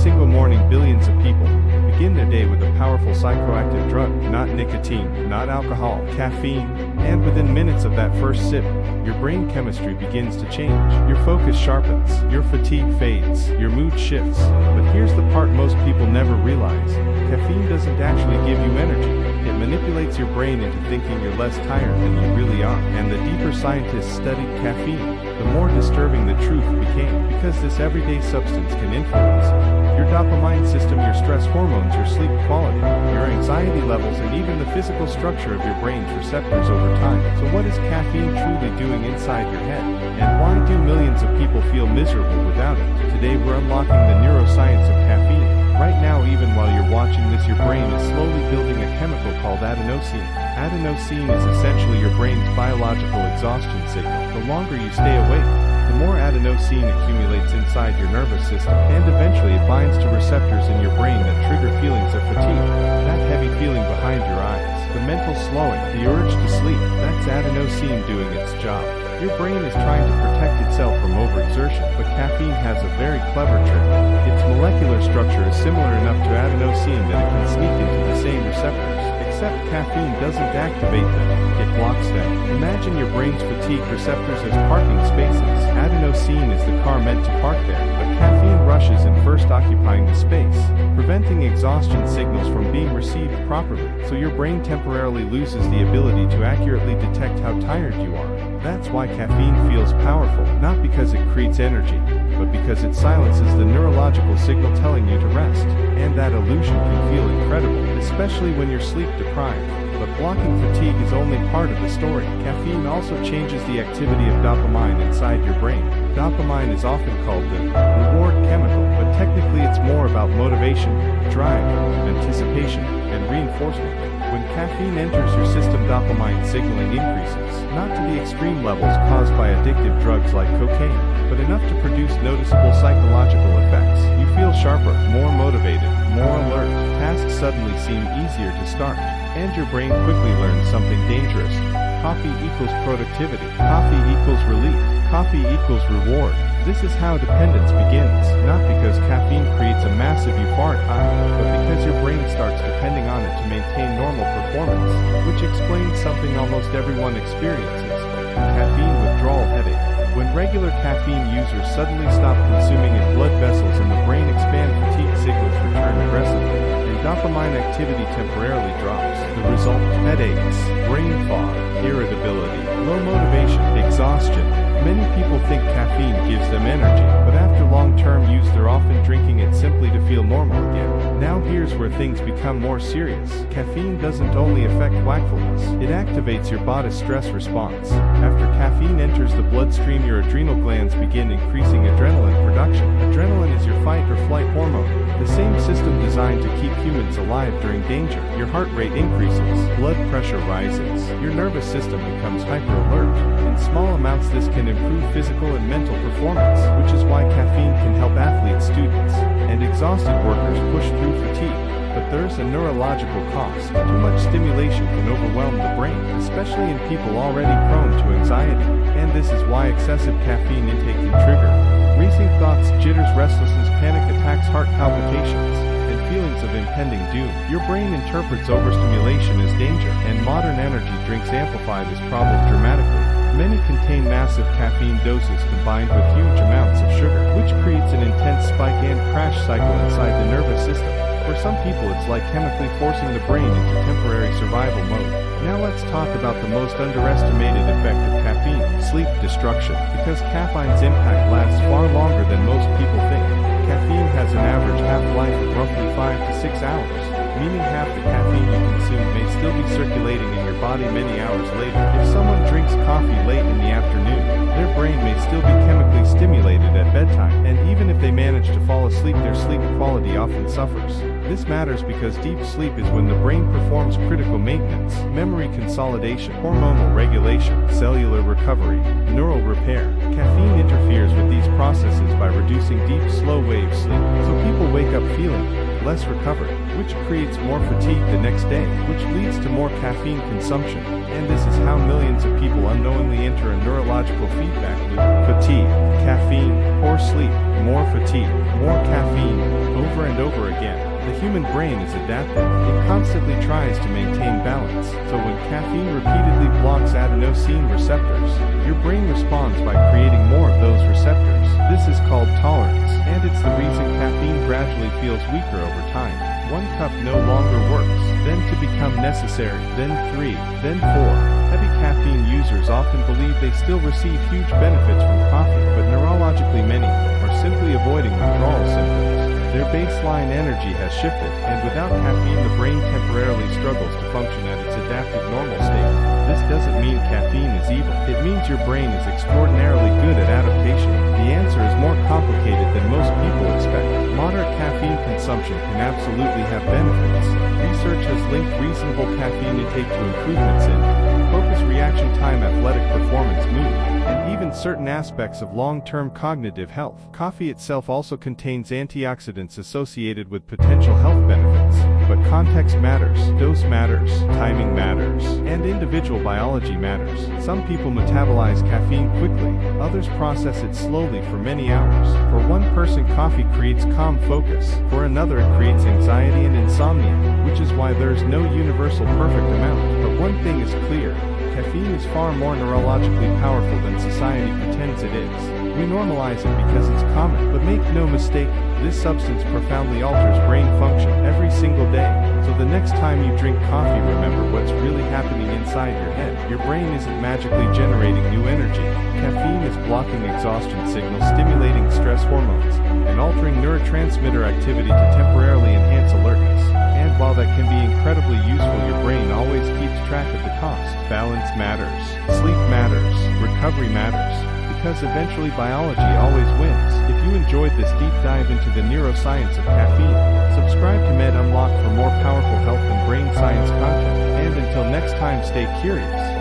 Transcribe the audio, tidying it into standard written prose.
single morning, billions of people begin their day with a powerful psychoactive drug, not nicotine, not alcohol, caffeine, and within minutes of that first sip, your brain chemistry begins to change. Your focus sharpens, your fatigue fades, your mood shifts. But here's the part most people never realize. Caffeine doesn't actually give you energy. It manipulates your brain into thinking you're less tired than you really are. And the deeper scientists studied caffeine, the more disturbing the truth became. Because this everyday substance can influence your dopamine system, your stress hormones, your sleep quality, your anxiety levels, and even the physical structure of your brain's receptors over time. So what is caffeine truly doing inside your head? And why do millions of people feel miserable without it? Today we're unlocking the neuroscience of caffeine. Right now, even while you're watching this, your brain is slowly building a chemical called adenosine. Adenosine is essentially your brain's biological exhaustion signal. The longer you stay awake, the more adenosine accumulates inside your nervous system, and eventually it binds to receptors in your brain that trigger feelings of fatigue. That heavy feeling behind your eyes, the mental slowing, the urge to sleep, that's adenosine doing its job. Your brain is trying to protect itself from overexertion, but caffeine has a very clever trick. Its molecular structure is similar enough to adenosine that it can sneak into the same receptors. Except caffeine doesn't activate them, it blocks them. Imagine your brain's fatigue receptors as parking spaces. Adenosine is the car meant to park there, but caffeine rushes in first, occupying the space, preventing exhaustion signals from being received properly, so your brain temporarily loses the ability to accurately detect how tired you are. That's why caffeine feels powerful, not because it creates energy, but because it silences the neurological signal telling you to rest. And that illusion can feel incredible, especially when you're sleep deprived. But blocking fatigue is only part of the story. Caffeine also changes the activity of dopamine inside your brain. Dopamine is often called the reward chemical, but technically it's more about motivation, drive, anticipation, and reinforcement. When caffeine enters your system, dopamine signaling increases, not to the extreme levels caused by addictive drugs like cocaine, but enough to produce noticeable psychological effects. You feel sharper, more motivated, more alert. Tasks suddenly seem easier to start, and your brain quickly learns something dangerous. Coffee equals productivity. Coffee equals relief. Coffee equals reward. This is how dependence begins, not because caffeine creates a massive euphoric high, but because your brain starts depending on it to maintain normal performance, which explains something almost everyone experiences: caffeine withdrawal headache. When regular caffeine users suddenly stop consuming it, blood vessels in the brain expand, fatigue signals return aggressively, and dopamine activity temporarily drops. The result: headaches, brain fog, irritability, low motivation, exhaustion. Many people think caffeine gives them energy, but after long-term use they're often drinking it simply to feel normal again. Now here's where things become more serious. Caffeine doesn't only affect wakefulness, it activates your body's stress response. After caffeine enters the bloodstream, your adrenal glands begin increasing adrenaline production. Adrenaline is your fight or flight hormone, the same system designed to keep humans alive during danger. Your heart rate increases, blood pressure rises, your nervous system becomes hyper-alert. In small amounts this can improve physical and mental performance, which is why caffeine can help athletes, students, and exhausted workers push through fatigue. But there's a neurological cost. Too much stimulation can overwhelm the brain, especially in people already prone to anxiety. And this is why excessive caffeine intake can trigger racing thoughts, jitters, restlessness, panic attacks, heart palpitations, and feelings of impending doom. Your brain interprets overstimulation as danger, and modern energy drinks amplify this problem dramatically. Many contain massive caffeine doses combined with huge amounts of sugar, which creates an intense spike and crash cycle inside the nervous system. For some people it's like chemically forcing the brain into temporary survival mode. Now let's talk about the most underestimated effect of caffeine: sleep destruction. Because caffeine's impact lasts far longer than most people think. Caffeine has an average half-life of roughly 5 to 6 hours, meaning half the caffeine you consume may still be circulating in your body many hours later. If someone drinks coffee late in the afternoon, their brain may still be chemically stimulated at bedtime, and even if they manage to fall asleep, their sleep quality often suffers. This matters because deep sleep is when the brain performs critical maintenance, memory consolidation, hormonal regulation, cellular recovery, neural repair. Caffeine interferes with these processes by reducing deep, slow-wave sleep, so people wake up feeling less recovered, which creates more fatigue the next day, which leads to more caffeine consumption. And this is how millions of people unknowingly enter a neurological feedback loop. Fatigue, caffeine, poor sleep, more fatigue, more caffeine, over over and over again. The human brain is adaptive. It constantly tries to maintain balance. So when caffeine repeatedly blocks adenosine receptors, your brain responds by creating more of those receptors. This is called tolerance, and it's the reason caffeine gradually feels weaker over time. 1 cup no longer works, then to become necessary, then 3, then 4. Heavy caffeine users often believe they still receive huge benefits from coffee, but neurologically many are simply avoiding withdrawal symptoms. Their baseline energy has shifted, and without caffeine the brain temporarily struggles to function at its adaptive normal state. This doesn't mean caffeine is evil. It means your brain is extraordinarily good at adaptation. The answer is more complicated than most people expect. Moderate caffeine consumption can absolutely have benefits. Research has linked reasonable caffeine intake to improvements in focus, reaction time, athletic performance, mood, and even certain aspects of long-term cognitive health. Coffee itself also contains antioxidants associated with potential health benefits. But context matters, dose matters, timing matters, and individual biology matters. Some people metabolize caffeine quickly, others process it slowly for many hours. For one person, coffee creates calm focus. For another, it creates anxiety and insomnia, which is why there's no universal perfect amount. But one thing is clear: caffeine is far more neurologically powerful than society pretends it is. We normalize it because it's common, but make no mistake, this substance profoundly alters brain function every single day. So the next time you drink coffee, remember what's really happening inside your head. Your brain isn't magically generating new energy. Caffeine is blocking exhaustion signals, stimulating stress hormones, and altering neurotransmitter activity to temporarily enhance alertness. And while that can be incredibly useful, your brain always keeps track of the cost. Balance matters, sleep matters, recovery matters, because eventually biology always wins. If you enjoyed this deep dive into the neuroscience of caffeine, subscribe to Med Unlock for more powerful health and brain science content. And until next time, stay curious.